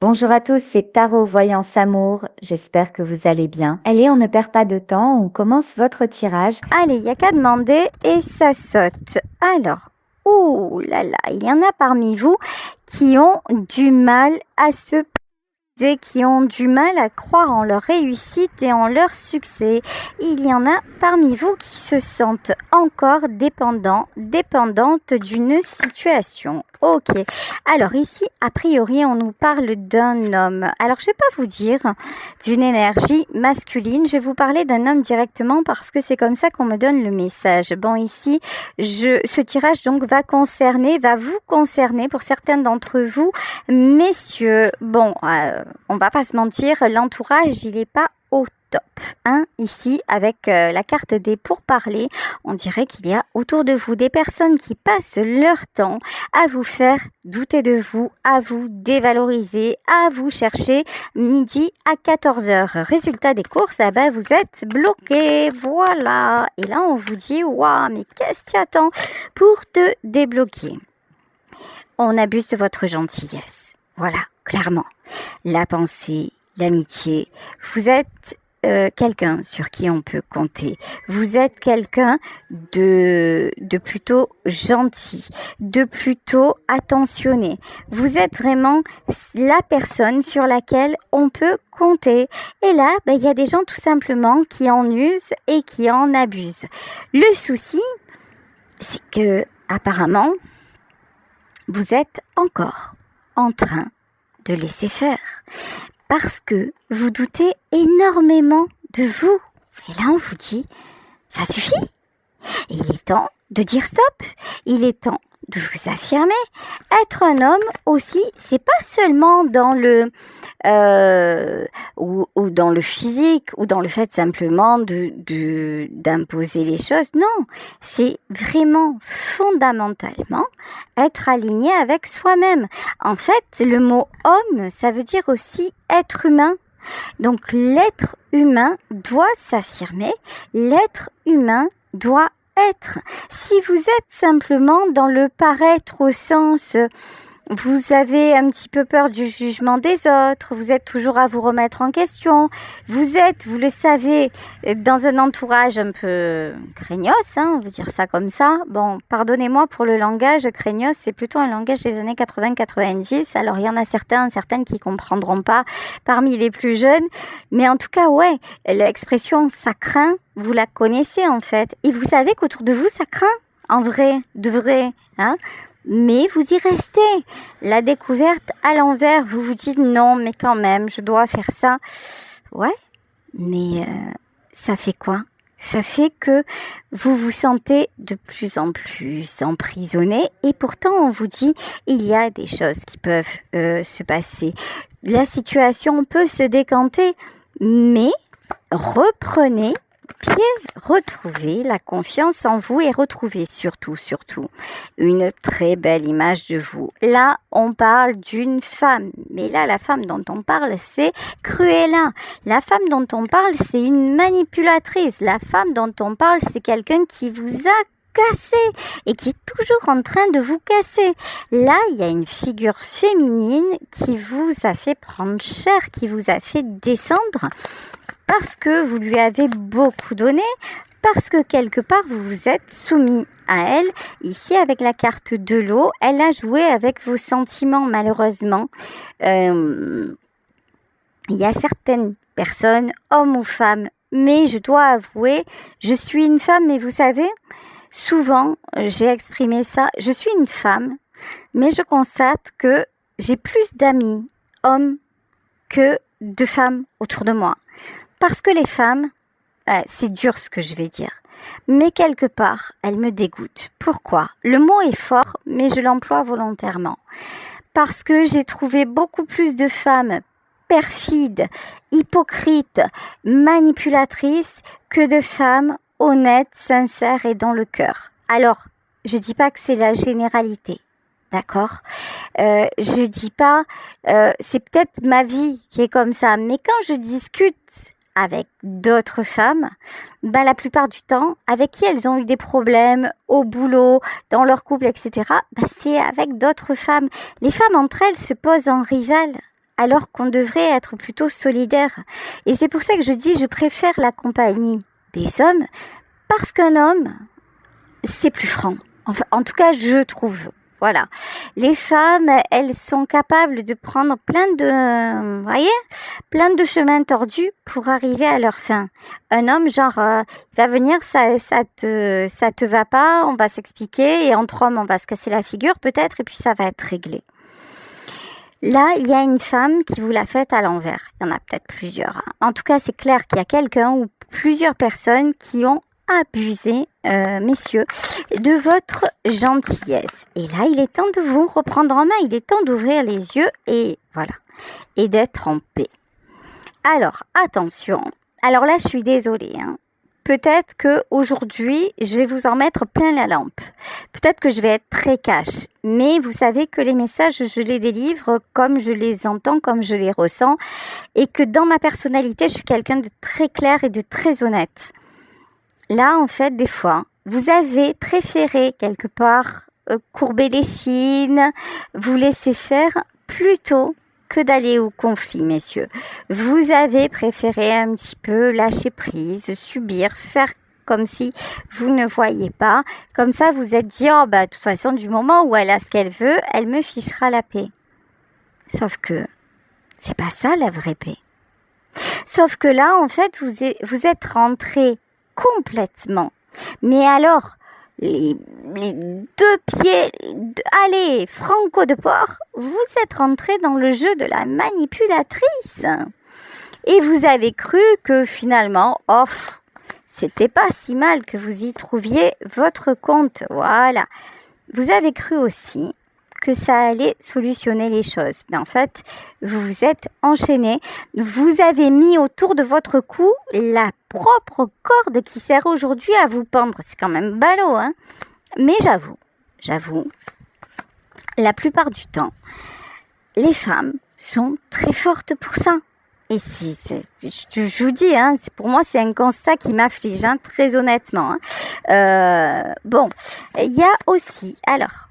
Bonjour à tous, c'est Tarot Voyance Amour. J'espère que vous allez bien. Allez, on ne perd pas de temps, on commence votre tirage. Allez, il n'y a qu'à demander et ça saute. Alors, ouh là là, il y en a parmi vous qui ont du mal à se poser, qui ont du mal à croire en leur réussite et en leur succès. Il y en a parmi vous qui se sentent encore dépendantes d'une situation. Ok, alors ici, a priori, on nous parle d'un homme. Alors, je ne vais pas vous dire d'une énergie masculine, je vais vous parler d'un homme directement parce que c'est comme ça qu'on me donne le message. Bon, ici, ce tirage donc va vous concerner pour certains d'entre vous, messieurs. Bon, on va pas se mentir, l'entourage, il n'est pas au top. Hein, ici, avec la carte des pourparlers, on dirait qu'il y a autour de vous des personnes qui passent leur temps à vous faire douter de vous, à vous dévaloriser, à vous chercher midi à 14h. Résultat des courses, vous êtes bloqué, voilà. Et là, on vous dit, waouh, mais qu'est-ce que tu attends pour te débloquer? On abuse de votre gentillesse. Voilà, clairement. La pensée, l'amitié, vous êtes quelqu'un sur qui on peut compter. Vous êtes quelqu'un de plutôt gentil, de plutôt attentionné. Vous êtes vraiment la personne sur laquelle on peut compter. Et là, il y a des gens tout simplement qui en usent et qui en abusent. Le souci, c'est que apparemment, vous êtes encore en train de laisser faire parce que vous doutez énormément de vous. Et là, on vous dit, ça suffit. Et il est temps de dire stop. Il est temps de vous affirmer. Être un homme aussi, c'est pas seulement dans le ou dans le physique ou dans le fait simplement d'imposer les choses. Non, c'est vraiment fondamentalement être aligné avec soi-même. En fait, le mot homme, ça veut dire aussi être humain. Donc l'être humain doit s'affirmer, l'être humain doit être. Si vous êtes simplement dans le paraître au sens vous avez un petit peu peur du jugement des autres, vous êtes toujours à vous remettre en question, vous êtes, vous le savez, dans un entourage un peu craignos, on veut dire ça comme ça. Bon, pardonnez-moi pour le langage, craignos, c'est plutôt un langage des années 80-90, alors il y en a certaines qui comprendront pas parmi les plus jeunes, mais en tout cas, ouais, l'expression « ça craint », vous la connaissez en fait, et vous savez qu'autour de vous, ça craint, en vrai, de vrai, mais vous y restez. La découverte à l'envers, vous vous dites non, mais quand même, je dois faire ça. Ouais, mais ça fait quoi? Ça fait que vous vous sentez de plus en plus emprisonné et pourtant on vous dit il y a des choses qui peuvent se passer. La situation peut se décanter, mais reprenez pied, retrouvez la confiance en vous et retrouvez surtout, une très belle image de vous. Là, on parle d'une femme, mais là, la femme dont on parle, c'est Cruella. La femme dont on parle, c'est une manipulatrice. La femme dont on parle, c'est quelqu'un qui vous a cassé et qui est toujours en train de vous casser. Là, il y a une figure féminine qui vous a fait prendre cher, qui vous a fait descendre parce que vous lui avez beaucoup donné, parce que quelque part vous vous êtes soumis à elle. Ici, avec la carte de l'eau, elle a joué avec vos sentiments malheureusement. Il y a certaines personnes, hommes ou femmes, mais je dois avouer, je suis une femme, mais vous savez, souvent j'ai exprimé ça, je suis une femme, mais je constate que j'ai plus d'amis hommes que de femmes autour de moi. Parce que les femmes, c'est dur ce que je vais dire, mais quelque part, elles me dégoûtent. Pourquoi? Le mot est fort, mais je l'emploie volontairement. Parce que j'ai trouvé beaucoup plus de femmes perfides, hypocrites, manipulatrices que de femmes honnêtes, sincères et dans le cœur. Alors, je dis pas que c'est la généralité. D'accord, je dis pas, c'est peut-être ma vie qui est comme ça, mais quand je discute avec d'autres femmes, la plupart du temps, avec qui elles ont eu des problèmes au boulot, dans leur couple, etc., c'est avec d'autres femmes. Les femmes entre elles se posent en rivales. alors qu'on devrait être plutôt solidaire. Et c'est pour ça que je dis, je préfère la compagnie des hommes, parce qu'un homme, c'est plus franc. Enfin, en tout cas, je trouve. Voilà. Les femmes, elles sont capables de prendre plein de chemins tordus pour arriver à leur fin. Un homme, genre, il va venir, ça te va pas, on va s'expliquer, et entre hommes, on va se casser la figure peut-être, et puis ça va être réglé. Là, il y a une femme qui vous l'a faite à l'envers. Il y en a peut-être plusieurs. En tout cas, c'est clair qu'il y a quelqu'un ou plusieurs personnes qui ont abusé, messieurs, de votre gentillesse. Et là, il est temps de vous reprendre en main. Il est temps d'ouvrir les yeux et voilà. Et d'être en paix. Alors, attention. Alors là, je suis désolée, hein. Peut-être qu'aujourd'hui, je vais vous en mettre plein la lampe. Peut-être que je vais être très cash. Mais vous savez que les messages, je les délivre comme je les entends, comme je les ressens. Et que dans ma personnalité, je suis quelqu'un de très clair et de très honnête. Là, en fait, des fois, vous avez préféré quelque part courber les chines, vous laisser faire plutôt que d'aller au conflit, messieurs. Vous avez préféré un petit peu lâcher prise, subir, faire comme si vous ne voyiez pas. Comme ça, vous êtes dit, oh, bah, de toute façon, du moment où elle a ce qu'elle veut, elle me fichera la paix. Sauf que c'est pas ça la vraie paix. Sauf que là, en fait, vous êtes rentré complètement. Mais alors, les deux pieds, allez, franco de porc, vous êtes rentré dans le jeu de la manipulatrice. Et vous avez cru que finalement, oh, c'était pas si mal que vous y trouviez votre compte. Voilà. Vous avez cru aussi que ça allait solutionner les choses. Mais en fait, vous vous êtes enchaîné. Vous avez mis autour de votre cou la propre corde qui sert aujourd'hui à vous pendre. C'est quand même ballot, hein. Mais j'avoue, la plupart du temps, les femmes sont très fortes pour ça. Et je vous dis, hein, pour moi, c'est un constat qui m'afflige, hein, très honnêtement. Hein. Bon, il y a aussi, alors,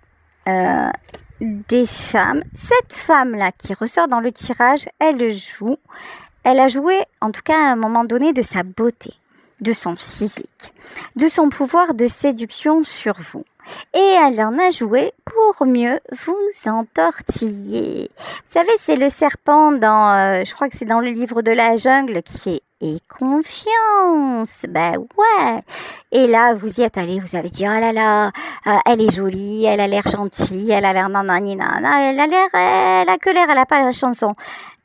des femmes. Cette femme-là qui ressort dans le tirage, elle a joué, en tout cas à un moment donné, de sa beauté, de son physique, de son pouvoir de séduction sur vous. Et elle en a joué pour mieux vous entortiller. Vous savez, c'est le serpent dans, je crois que c'est dans le livre de la jungle qui fait « Et confiance ». Ben ouais. Et là, vous y êtes allé, vous avez dit « Oh là là, elle est jolie, elle a l'air gentille, elle a l'air nanani nana, elle a que l'air, elle a pas la chanson ».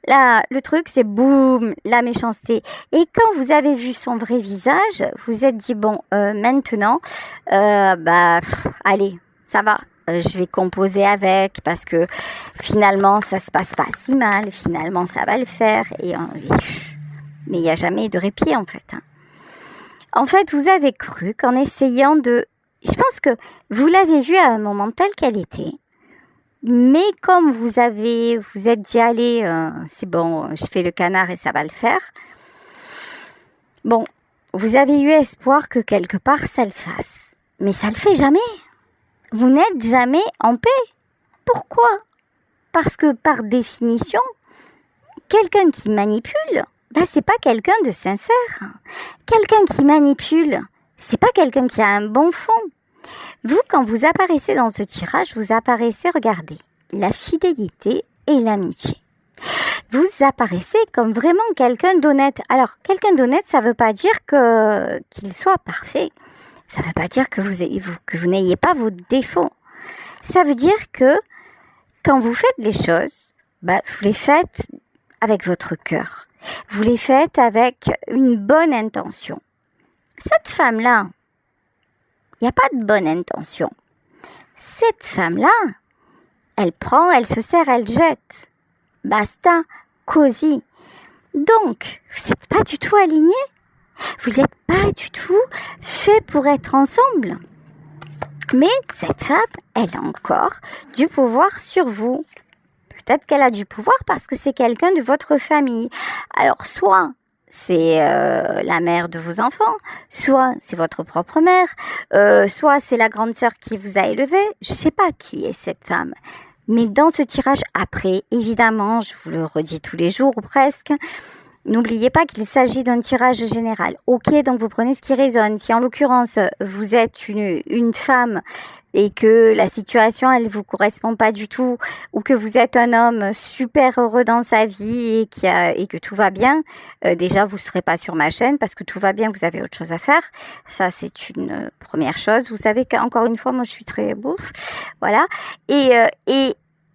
Là, le truc, c'est boum, la méchanceté. Et quand vous avez vu son vrai visage, vous êtes dit, bon, maintenant, allez, ça va, je vais composer avec, parce que finalement, ça se passe pas si mal, finalement, ça va le faire. Mais il n'y a jamais de répit, en fait. Hein. En fait, vous avez cru qu'en essayant de... Je pense que vous l'avez vue à un moment tel qu'elle était. Mais comme vous êtes dit, allez, c'est bon, je fais le canard et ça va le faire. Bon, vous avez eu espoir que quelque part ça le fasse. Mais ça le fait jamais. Vous n'êtes jamais en paix. Pourquoi ? Parce que par définition, quelqu'un qui manipule, c'est pas quelqu'un de sincère. Quelqu'un qui manipule, c'est pas quelqu'un qui a un bon fond. Vous, quand vous apparaissez dans ce tirage, vous apparaissez, regardez, la fidélité et l'amitié. Vous apparaissez comme vraiment quelqu'un d'honnête. Alors, quelqu'un d'honnête, ça ne veut pas dire qu'il soit parfait. Ça ne veut pas dire que vous n'ayez pas vos défauts. Ça veut dire que quand vous faites les choses, vous les faites avec votre cœur. Vous les faites avec une bonne intention. Cette femme-là, il n'y a pas de bonne intention. Cette femme-là, elle prend, elle se sert, elle jette. Basta, cosy. Donc, vous n'êtes pas du tout alignés. Vous n'êtes pas du tout fait pour être ensemble. Mais cette femme, elle a encore du pouvoir sur vous. Peut-être qu'elle a du pouvoir parce que c'est quelqu'un de votre famille. Alors, soit c'est la mère de vos enfants, soit c'est votre propre mère, soit c'est la grande sœur qui vous a élevé. Je ne sais pas qui est cette femme. Mais dans ce tirage, après, évidemment, je vous le redis tous les jours ou presque, n'oubliez pas qu'il s'agit d'un tirage général. Ok, donc vous prenez ce qui résonne. Si en l'occurrence, vous êtes une femme et que la situation, elle vous correspond pas du tout, ou que vous êtes un homme super heureux dans sa vie et que tout va bien, déjà, vous serez pas sur ma chaîne parce que tout va bien, vous avez autre chose à faire. Ça, c'est une première chose. Vous savez qu'encore une fois, moi, je suis très bouffe. Voilà. Et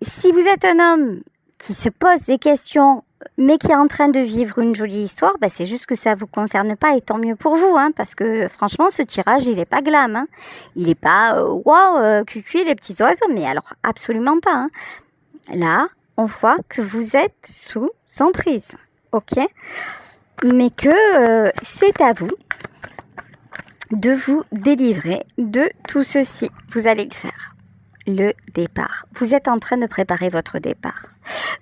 si vous êtes un homme qui se pose des questions, mais qui est en train de vivre une jolie histoire, bah c'est juste que ça vous concerne pas et tant mieux pour vous, hein, parce que franchement, ce tirage, il est pas glam, hein. Il est pas waouh, cucu les petits oiseaux, mais alors absolument pas, hein. Là, on voit que vous êtes sous emprise, ok, mais que c'est à vous de vous délivrer de tout ceci. Vous allez le faire. Le départ. Vous êtes en train de préparer votre départ.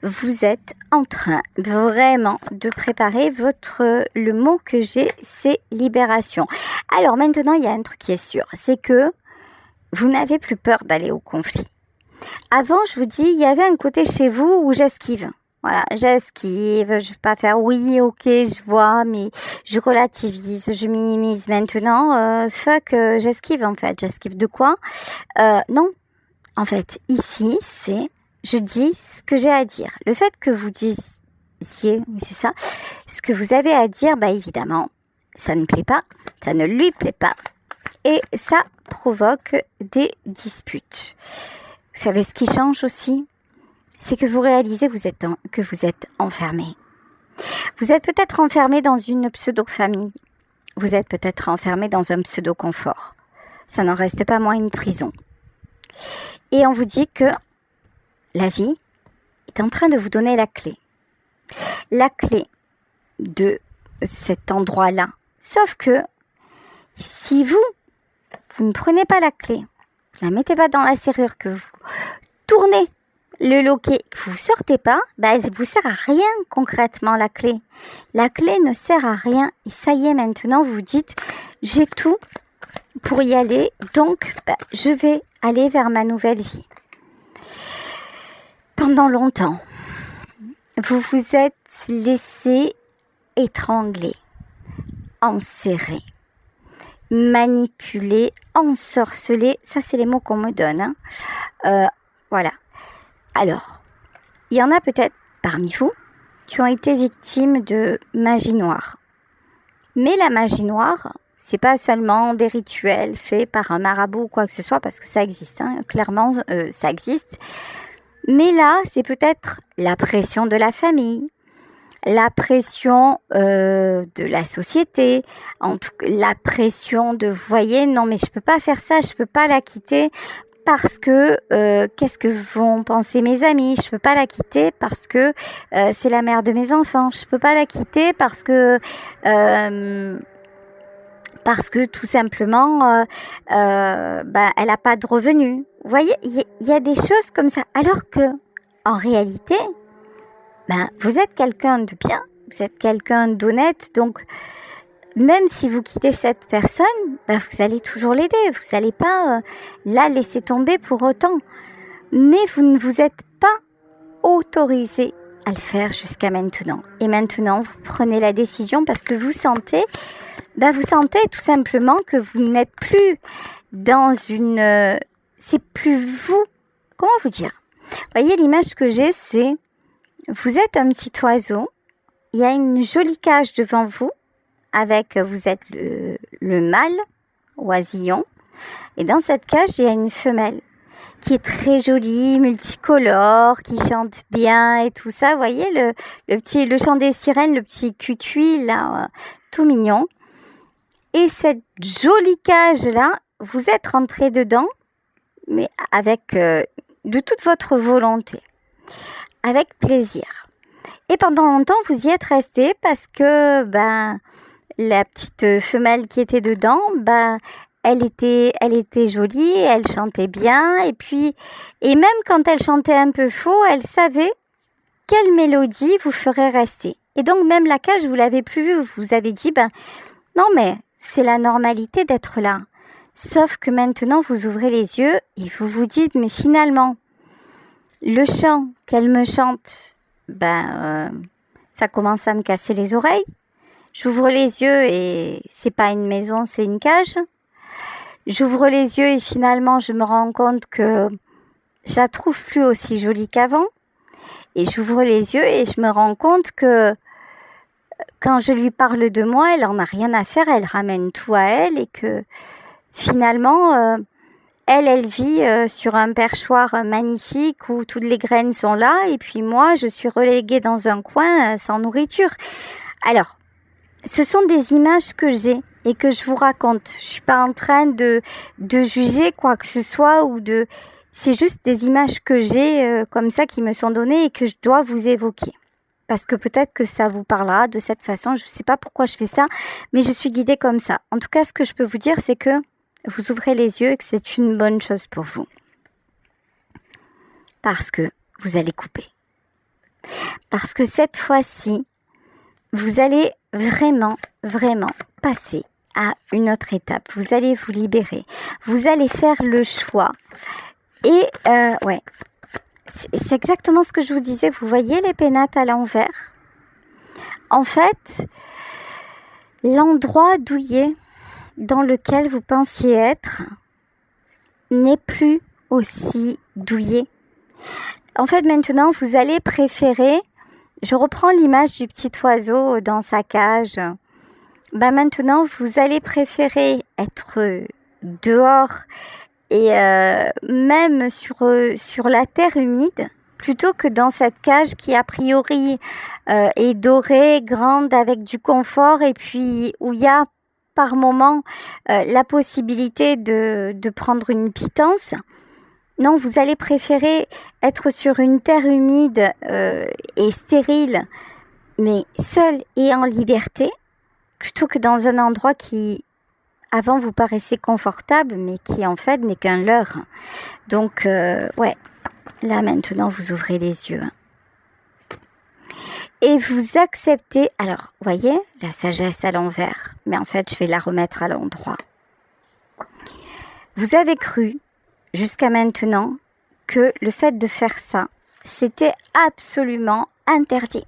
Vous êtes en train vraiment de préparer le mot que j'ai, c'est libération. Alors maintenant, il y a un truc qui est sûr, c'est que vous n'avez plus peur d'aller au conflit. Avant, je vous dis, il y avait un côté chez vous où j'esquive. Voilà, j'esquive, je ne vais pas faire oui, ok, je vois, mais je relativise, je minimise. Maintenant, j'esquive en fait. J'esquive de quoi? Non. En fait, ici, je dis ce que j'ai à dire. Le fait que vous disiez, oui, c'est ça, ce que vous avez à dire, bah évidemment, ça ne plaît pas, ça ne lui plaît pas, et ça provoque des disputes. Vous savez ce qui change aussi? C'est que vous réalisez que vous êtes enfermé. Vous êtes peut-être enfermé dans une pseudo-famille. Vous êtes peut-être enfermé dans un pseudo-confort. Ça n'en reste pas moins une prison. Et on vous dit que la vie est en train de vous donner la clé. La clé de cet endroit-là. Sauf que si vous ne prenez pas la clé, vous ne la mettez pas dans la serrure, que vous tournez le loquet, que vous ne sortez pas, bah, elle ne vous sert à rien concrètement la clé. La clé ne sert à rien. Et ça y est, maintenant, vous vous dites, j'ai tout pour y aller, donc je vais aller vers ma nouvelle vie. Pendant longtemps, vous vous êtes laissé étrangler, enserrer, manipuler, ensorceler. Ça, c'est les mots qu'on me donne, hein. Voilà. Alors, il y en a peut-être parmi vous qui ont été victimes de magie noire. Mais la magie noire, c'est pas seulement des rituels faits par un marabout ou quoi que ce soit, parce que ça existe, hein, clairement, ça existe. Mais là, c'est peut-être la pression de la famille, la pression de la société, en tout cas, la pression de, vous voyez, non mais je peux pas faire ça, je peux pas la quitter parce que qu'est-ce que vont penser mes amis? Je peux pas la quitter parce que c'est la mère de mes enfants. Je peux pas la quitter parce que tout simplement, elle n'a pas de revenus. Vous voyez, il y a des choses comme ça. Alors que, en réalité, vous êtes quelqu'un de bien, vous êtes quelqu'un d'honnête. Donc, même si vous quittez cette personne, vous allez toujours l'aider. Vous n'allez pas la laisser tomber pour autant. Mais vous ne vous êtes pas autorisé à le faire jusqu'à maintenant. Et maintenant, vous prenez la décision parce que vous sentez tout simplement que vous n'êtes plus dans une... c'est plus vous. Comment vous dire? Vous voyez, l'image que j'ai, c'est... Vous êtes un petit oiseau. Il y a une jolie cage devant vous. Vous êtes le mâle, oisillon. Et dans cette cage, il y a une femelle qui est très jolie, multicolore, qui chante bien et tout ça. Vous voyez, le chant des sirènes, le petit cuicui, là, tout mignon. Et cette jolie cage-là, vous êtes rentré dedans, mais avec de toute votre volonté, avec plaisir. Et pendant longtemps, vous y êtes resté parce que la petite femelle qui était dedans, elle était jolie, elle chantait bien, et même quand elle chantait un peu faux, elle savait quelle mélodie vous ferait rester. Et donc même la cage, vous l'avez plus vue, vous avez dit, non mais c'est la normalité d'être là. Sauf que maintenant, vous ouvrez les yeux et vous vous dites, mais finalement, Le chant qu'elle me chante, ça commence à me casser les oreilles. J'ouvre les yeux et c'est pas une maison, c'est une cage. J'ouvre les yeux et finalement je me rends compte que je la trouve plus aussi jolie qu'avant. Et j'ouvre les yeux et je me rends compte que quand je lui parle de moi, elle en a rien à faire, elle ramène tout à elle et que finalement, elle vit sur un perchoir magnifique où toutes les graines sont là et puis moi, je suis reléguée dans un coin sans nourriture. Alors, ce sont des images que j'ai et que je vous raconte. Je suis pas en train de juger quoi que ce soit c'est juste des images que j'ai comme ça qui me sont données et que je dois vous évoquer. Parce que peut-être que ça vous parlera de cette façon. Je ne sais pas pourquoi je fais ça, mais je suis guidée comme ça. En tout cas, ce que je peux vous dire, c'est que vous ouvrez les yeux et que c'est une bonne chose pour vous. Parce que vous allez couper. Parce que cette fois-ci, vous allez vraiment, vraiment passer à une autre étape. Vous allez vous libérer. Vous allez faire le choix. Et c'est exactement ce que je vous disais. Vous voyez les pénates à l'envers? En fait, l'endroit douillet dans lequel vous pensiez être n'est plus aussi douillet. En fait, maintenant, vous allez préférer... Je reprends l'image du petit oiseau dans sa cage. Maintenant, vous allez préférer être dehors et même sur la terre humide plutôt que dans cette cage qui a priori est dorée, grande, avec du confort et puis où il y a par moment la possibilité de prendre une pitance. Non, vous allez préférer être sur une terre humide et stérile, mais seule et en liberté, plutôt que dans un endroit qui, avant, vous paraissait confortable, mais qui, en fait, n'est qu'un leurre. Donc, là, maintenant, vous ouvrez les yeux. Et vous acceptez... Alors, voyez, la sagesse à l'envers, mais en fait, je vais la remettre à l'endroit. Vous avez cru jusqu'à maintenant que le fait de faire ça, c'était absolument interdit.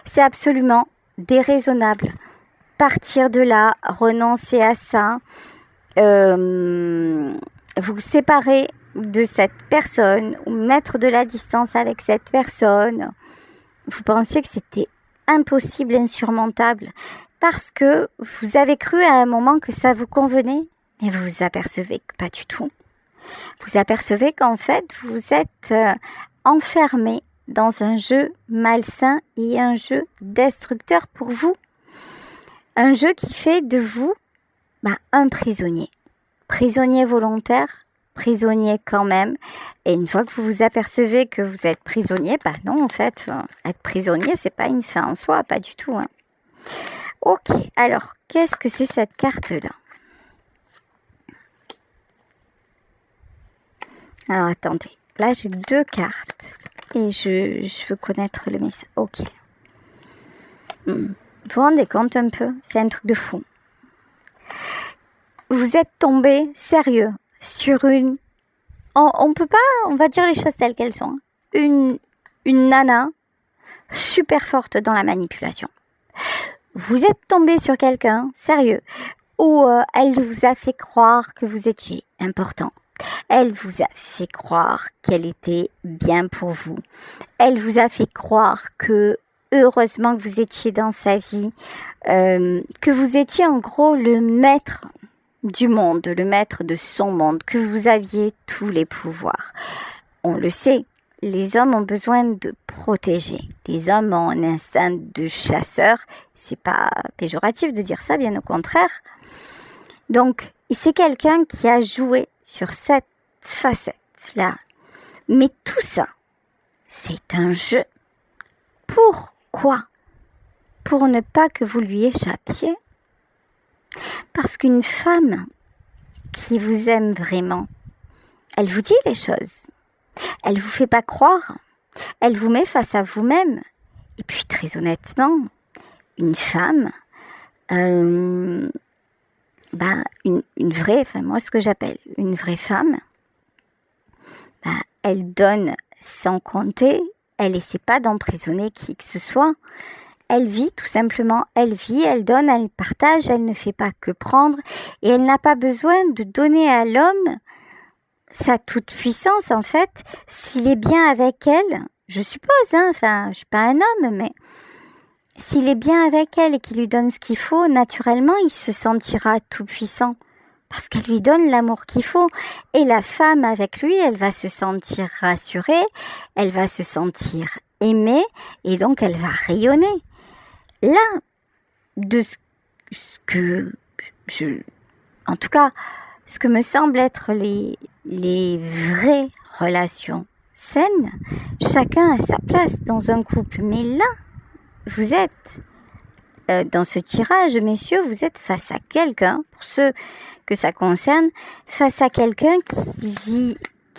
C'est absolument déraisonnable. Partir de là, renoncer à ça, vous séparer de cette personne ou mettre de la distance avec cette personne. Vous pensiez que c'était impossible, insurmontable, parce que vous avez cru à un moment que ça vous convenait, mais vous vous apercevez que pas du tout. Vous apercevez qu'en fait, vous êtes enfermé dans un jeu malsain et un jeu destructeur pour vous. Un jeu qui fait de vous un prisonnier. Prisonnier volontaire, prisonnier quand même. Et une fois que vous vous apercevez que vous êtes prisonnier, non, en fait, être prisonnier, c'est pas une fin en soi, pas du tout. Ok, alors, qu'est-ce que c'est cette carte-là? Alors, attendez. Là, j'ai 2 cartes. Et je veux connaître le message. Ok. Vous vous rendez compte un peu? C'est un truc de fou. Vous êtes tombé, sérieux, sur une... On peut pas... On va dire les choses telles qu'elles sont. Une nana super forte dans la manipulation. Vous êtes tombé sur quelqu'un, sérieux, où elle vous a fait croire que vous étiez important. Elle vous a fait croire qu'elle était bien pour vous. Elle vous a fait croire que, heureusement que vous étiez dans sa vie, que vous étiez en gros le maître du monde, le maître de son monde, que vous aviez tous les pouvoirs. On le sait, les hommes ont besoin de protéger. Les hommes ont un instinct de chasseur. C'est pas péjoratif de dire ça, bien au contraire. Donc, c'est quelqu'un qui a joué sur cette facette-là. Mais tout ça, c'est un jeu. Pourquoi? Pour ne pas que vous lui échappiez. Parce qu'une femme qui vous aime vraiment, elle vous dit les choses. Elle vous fait pas croire. Elle vous met face à vous-même. Et puis, très honnêtement, une femme... une vraie, moi ce que j'appelle une vraie femme, elle donne sans compter, elle essaie pas d'emprisonner qui que ce soit. Elle vit tout simplement, elle vit, elle donne, elle partage, elle ne fait pas que prendre et elle n'a pas besoin de donner à l'homme sa toute puissance en fait, s'il est bien avec elle, je suppose, hein, enfin je suis pas un homme, mais s'il est bien avec elle et qu'il lui donne ce qu'il faut, naturellement il se sentira tout puissant parce qu'elle lui donne l'amour qu'il faut et la femme avec lui, elle va se sentir rassurée, elle va se sentir aimée et donc elle va rayonner. Là, de ce que en tout cas, ce que me semble être les vraies relations saines, chacun a sa place dans un couple. Mais là, vous êtes, dans ce tirage, messieurs, vous êtes face à quelqu'un, pour ceux que ça concerne, face à quelqu'un qui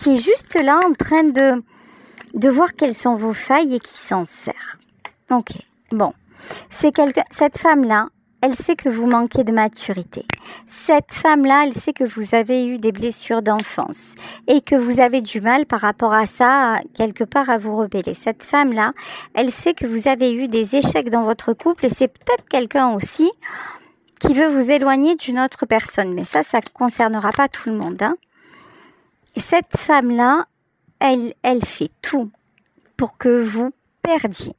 est juste là en train de voir quelles sont vos failles et qui s'en sert. Ok, bon. Cette femme-là, elle sait que vous manquez de maturité. Cette femme-là, elle sait que vous avez eu des blessures d'enfance et que vous avez du mal par rapport à ça, quelque part, à vous rebeller. Cette femme-là, elle sait que vous avez eu des échecs dans votre couple et c'est peut-être quelqu'un aussi qui veut vous éloigner d'une autre personne. Mais ça ne concernera pas tout le monde, hein. Et cette femme-là, elle fait tout pour que vous perdiez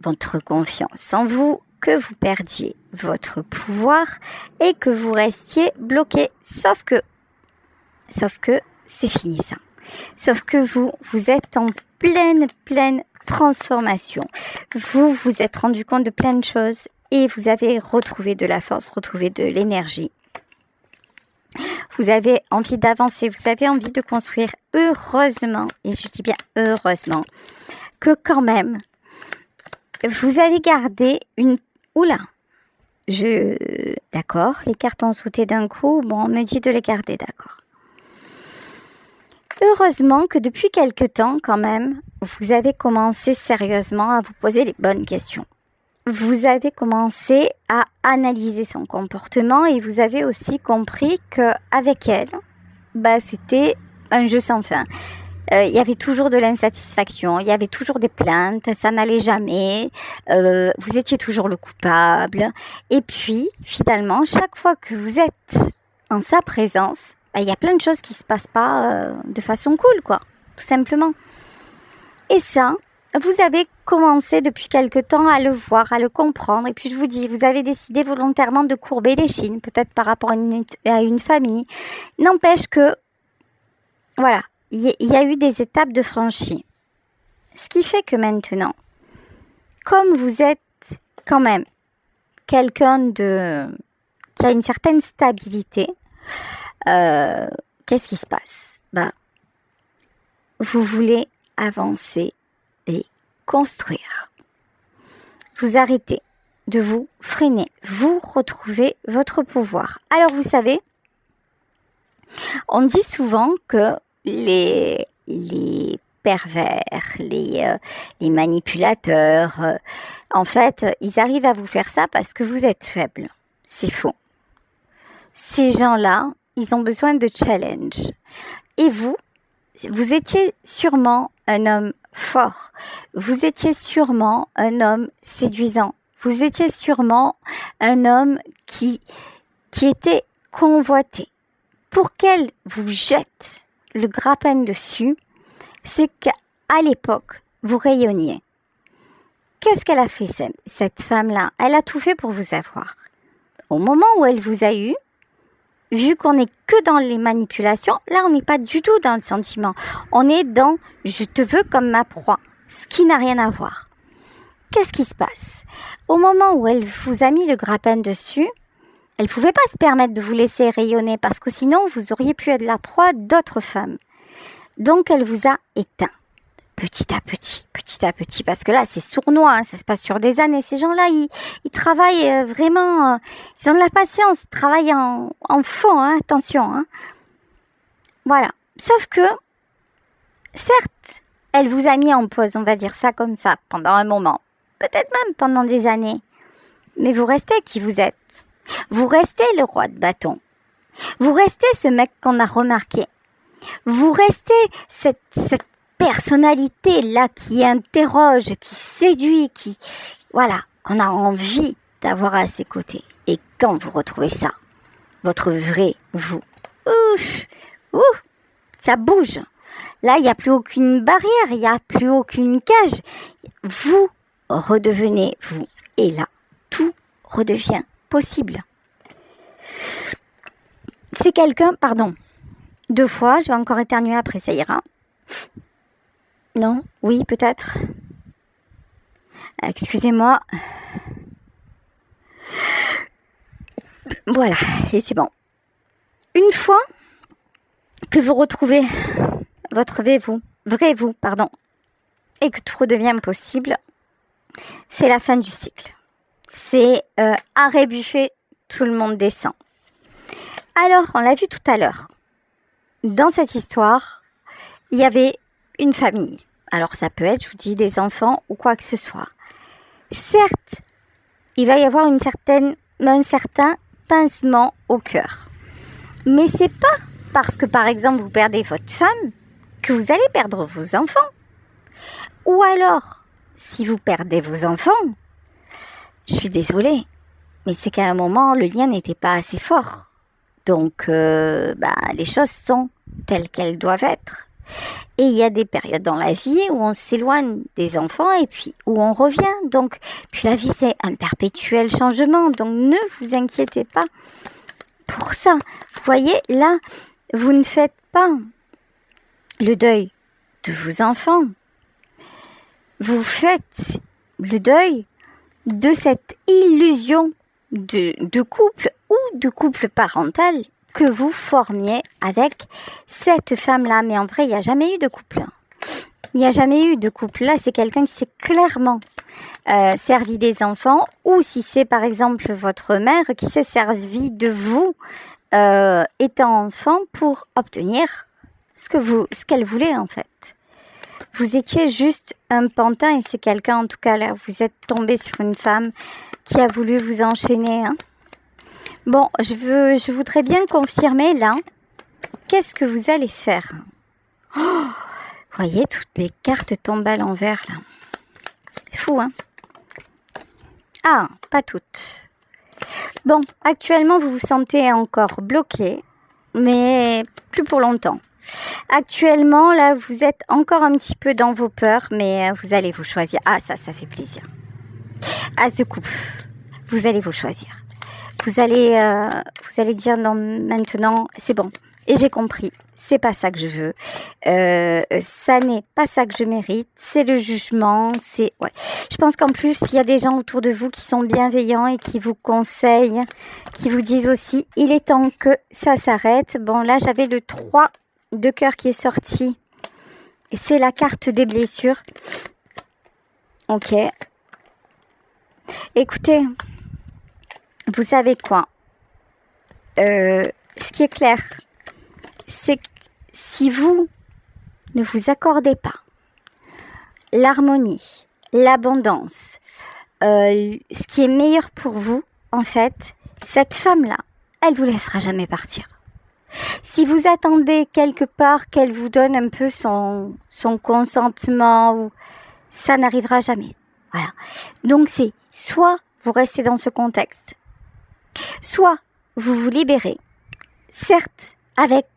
votre confiance en vous, que vous perdiez votre pouvoir et que vous restiez bloqué. Sauf que c'est fini ça. Sauf que vous êtes en pleine transformation. Vous vous êtes rendu compte de plein de choses et vous avez retrouvé de la force, retrouvé de l'énergie. Vous avez envie d'avancer, vous avez envie de construire, heureusement, et je dis bien heureusement, que quand même, vous allez garder une... Oula, d'accord, les cartes ont sauté d'un coup, bon, on me dit de les garder, d'accord. Heureusement que depuis quelque temps, quand même, vous avez commencé sérieusement à vous poser les bonnes questions. Vous avez commencé à analyser son comportement et vous avez aussi compris qu'avec elle, c'était un jeu sans fin. Il y avait toujours de l'insatisfaction, il y avait toujours des plaintes, ça n'allait jamais, vous étiez toujours le coupable. Et puis, finalement, chaque fois que vous êtes en sa présence, il y a plein de choses qui ne se passent pas de façon cool, quoi, tout simplement. Et ça, vous avez commencé depuis quelque temps à le voir, à le comprendre. Et puis, je vous dis, vous avez décidé volontairement de courber l'échine, peut-être par rapport à une famille. N'empêche que, voilà. Il y a eu des étapes de franchie. Ce qui fait que maintenant, comme vous êtes quand même quelqu'un qui a une certaine stabilité, qu'est-ce qui se passe ? Vous voulez avancer et construire. Vous arrêtez de vous freiner. Vous retrouvez votre pouvoir. Alors vous savez, on dit souvent que les pervers, les manipulateurs, en fait, ils arrivent à vous faire ça parce que vous êtes faible. C'est faux. Ces gens-là, ils ont besoin de challenge. Et vous étiez sûrement un homme fort. Vous étiez sûrement un homme séduisant. Vous étiez sûrement un homme qui était convoité. Pour qu'elle vous jette le grappin dessus, c'est qu'à l'époque, vous rayonniez. Qu'est-ce qu'elle a fait, cette femme-là ? Elle a tout fait pour vous avoir. Au moment où elle vous a eu, vu qu'on n'est que dans les manipulations, là, on n'est pas du tout dans le sentiment. On est dans « je te veux comme ma proie », ce qui n'a rien à voir. Qu'est-ce qui se passe ? Au moment où elle vous a mis le grappin dessus, elle ne pouvait pas se permettre de vous laisser rayonner parce que sinon, vous auriez pu être la proie d'autres femmes. Donc, elle vous a éteint. Petit à petit, parce que là, c'est sournois, hein, ça se passe sur des années. Ces gens-là, ils travaillent vraiment, ils ont de la patience, ils travaillent en fond, hein, attention. Hein. Voilà. Sauf que, certes, elle vous a mis en pause, on va dire ça comme ça, pendant un moment. Peut-être même pendant des années. Mais vous restez qui vous êtes. Vous restez le roi de bâton. Vous restez ce mec qu'on a remarqué. Vous restez cette personnalité là qui interroge, qui séduit, voilà, on a envie d'avoir à ses côtés. Et quand vous retrouvez ça, votre vrai vous, ouf, ouf, ça bouge. Là, il n'y a plus aucune barrière, il n'y a plus aucune cage. Vous redevenez vous. Et là, tout redevient possible. C'est quelqu'un, pardon, 2 fois, je vais encore éternuer après, ça ira. Non, oui, peut-être. Excusez-moi. Voilà, et c'est bon. Une fois que vous retrouvez votre vrai vous, et que tout redevient possible, c'est la fin du cycle. C'est arrêt buffet, tout le monde descend. Alors, on l'a vu tout à l'heure, dans cette histoire, il y avait une famille. Alors ça peut être, je vous dis, des enfants ou quoi que ce soit. Certes, il va y avoir un certain pincement au cœur. Mais c'est pas parce que, par exemple, vous perdez votre femme que vous allez perdre vos enfants. Ou alors, si vous perdez vos enfants, je suis désolée, mais c'est qu'à un moment, le lien n'était pas assez fort. Donc, les choses sont telles qu'elles doivent être. Et il y a des périodes dans la vie où on s'éloigne des enfants et puis où on revient. Donc, puis la vie, c'est un perpétuel changement. Donc, ne vous inquiétez pas pour ça. Vous voyez, là, vous ne faites pas le deuil de vos enfants. Vous faites le deuil de cette illusion de couple ou de couple parental que vous formiez avec cette femme-là. Mais en vrai, il n'y a jamais eu de couple. Il n'y a jamais eu de couple. Là, c'est quelqu'un qui s'est clairement servi des enfants, ou si c'est par exemple votre mère qui s'est servie de vous étant enfant pour obtenir ce qu'elle voulait en fait. Vous étiez juste un pantin et c'est quelqu'un, en tout cas là, vous êtes tombé sur une femme qui a voulu vous enchaîner. Hein. Bon, je voudrais bien confirmer là, qu'est-ce que vous allez faire? Voyez, toutes les cartes tombent à l'envers là. C'est fou, hein? Ah, pas toutes. Bon, actuellement, vous vous sentez encore bloqué, mais plus pour longtemps. Actuellement, là, vous êtes encore un petit peu dans vos peurs, mais vous allez vous choisir. Ah, ça fait plaisir. As de coupe, vous allez vous choisir. Vous allez dire non, maintenant, c'est bon. Et j'ai compris, c'est pas ça que je veux. Ça n'est pas ça que je mérite. C'est le jugement. Ouais. Je pense qu'en plus, il y a des gens autour de vous qui sont bienveillants et qui vous conseillent, qui vous disent aussi, il est temps que ça s'arrête. Bon, là, j'avais le 3 de cœur qui est sorti. Et c'est la carte des blessures. Ok. Écoutez, vous savez quoi? Ce qui est clair, c'est que si vous ne vous accordez pas l'harmonie, l'abondance, ce qui est meilleur pour vous, en fait, cette femme-là, elle vous laissera jamais partir. Si vous attendez quelque part qu'elle vous donne un peu son consentement, ça n'arrivera jamais. Voilà. Donc c'est soit vous restez dans ce contexte, soit vous vous libérez, certes avec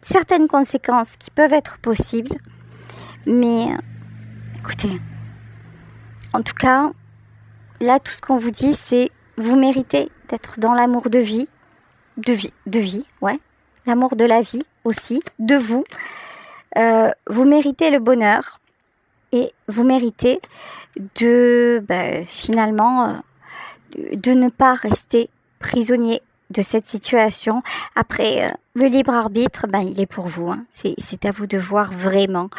certaines conséquences qui peuvent être possibles, mais écoutez, en tout cas, là tout ce qu'on vous dit, c'est vous méritez d'être dans l'amour de vie, ouais, l'amour de la vie aussi, de vous. Vous méritez le bonheur et vous méritez de finalement de ne pas rester prisonnier de cette situation. Après, le libre arbitre, il est pour vous. Hein. C'est à vous de voir vraiment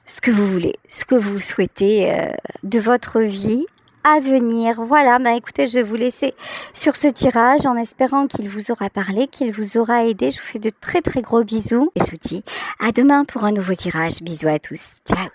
ce que vous voulez, ce que vous souhaitez de votre vie à venir. Voilà, écoutez, je vais vous laisser sur ce tirage en espérant qu'il vous aura parlé, qu'il vous aura aidé. Je vous fais de très très gros bisous et je vous dis à demain pour un nouveau tirage. Bisous à tous. Ciao.